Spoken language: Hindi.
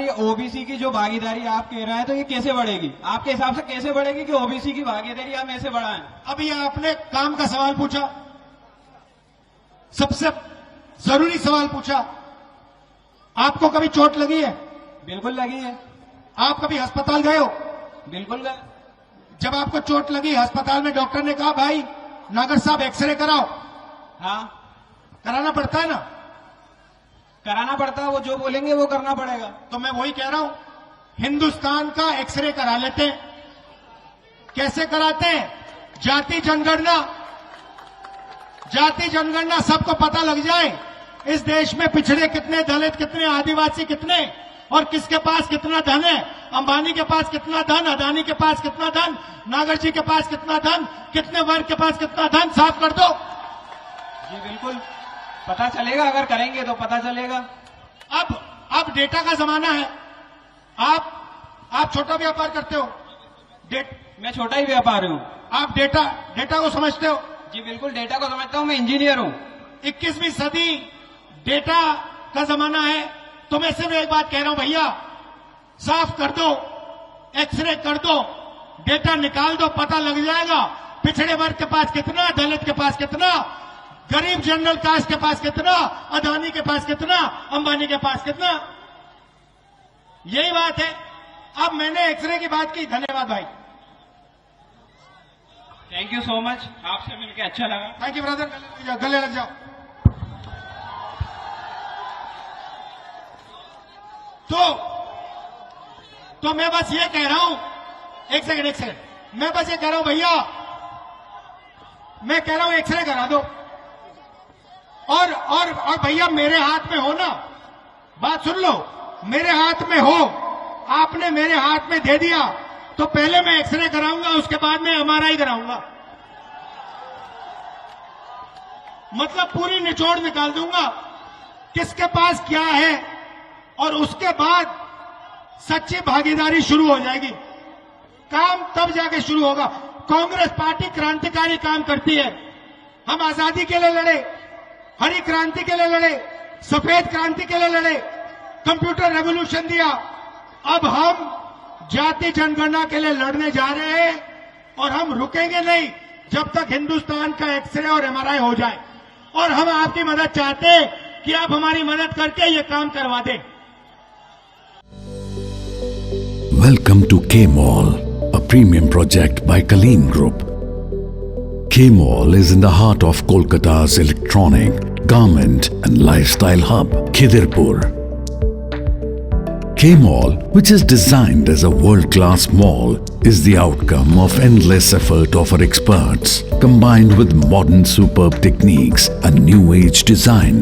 ये ओबीसी की जो भागीदारी आप कह रहे हैं तो ये कैसे बढ़ेगी? आपके हिसाब से कैसे बढ़ेगी कि ओबीसी की भागीदारी हम ऐसे बढ़ाएं? अभी आपने काम का सवाल पूछा, सबसे जरूरी सवाल पूछा। आपको कभी चोट लगी है? बिल्कुल लगी है। आप कभी अस्पताल गए हो? बिल्कुल गए। जब आपको चोट लगी अस्पताल में डॉक्टर ने कहा भाई नागर साहब एक्सरे कराओ, हाँ कराना पड़ता है ना? कराना पड़ता है, वो जो बोलेंगे वो करना पड़ेगा। तो मैं वही कह रहा हूं, हिंदुस्तान का एक्सरे करा लेते हैं। कैसे कराते हैं? जाति जनगणना सबको पता लग जाए इस देश में पिछड़े कितने, दलित कितने, आदिवासी कितने और किसके पास कितना धन है। अंबानी के पास कितना धन, अदानी के पास कितना धन, नागर जी के पास कितना धन, कितने वर्ग के पास कितना धन, साफ कर दो। जी बिल्कुल पता चलेगा, अगर करेंगे तो पता चलेगा। अब डेटा का जमाना है। आप छोटा व्यापार करते हो? मैं छोटा ही व्यापारी हूँ। आप डेटा को समझते हो? जी बिल्कुल डेटा को समझता हूँ, मैं इंजीनियर हूँ। 21वीं सदी डेटा का जमाना है। तो मैं सिर्फ एक बात कह रहा हूं भैया, साफ कर दो, एक्सरे कर दो, डेटा निकाल दो, पता लग जाएगा पिछड़े वर्ग के पास कितना, दलित के पास कितना, गरीब जनरल कास्ट के पास कितना, अदानी के पास कितना, अंबानी के पास कितना। यही बात है। अब मैंने एक्सरे की बात की। धन्यवाद भाई, थैंक यू सो मच, आपसे मिलकर अच्छा लगा। थैंक यू ब्रदर, गले लग जाओ। तो मैं बस ये कह रहा हूं, एक सेकंड, मैं बस ये कह रहा हूं भैया, मैं कह रहा हूं एक्सरे करा दो। और भैया मेरे हाथ में हो ना, बात सुन लो, मेरे हाथ में हो, आपने मेरे हाथ में दे दिया तो पहले मैं एक्सरे कराऊंगा, उसके बाद मैं एमआरआई कराऊंगा। मतलब पूरी निचोड़ निकाल दूंगा किसके पास क्या है, और उसके बाद सच्ची भागीदारी शुरू हो जाएगी। काम तब जाके शुरू होगा। कांग्रेस पार्टी क्रांतिकारी काम करती है। हम आजादी के लिए लड़े, हरी क्रांति के लिए लड़े, सफेद क्रांति के लिए लड़े, कंप्यूटर रेवोल्यूशन दिया। अब हम जाति जनगणना के लिए लड़ने जा रहे हैं और हम रुकेंगे नहीं जब तक हिंदुस्तान का एक्सरे और एमआरआई हो जाए। और हम आपकी मदद चाहते हैं कि आप हमारी मदद करके ये काम करवा दें। Welcome to K-Mall, a premium project by Kaleen Group. K-Mall is in the heart of Kolkata's electronic, garment and lifestyle hub, Khidirpur. K-Mall, which is designed as a world-class mall, is the outcome of endless effort of our experts, combined with modern superb techniques and new age design.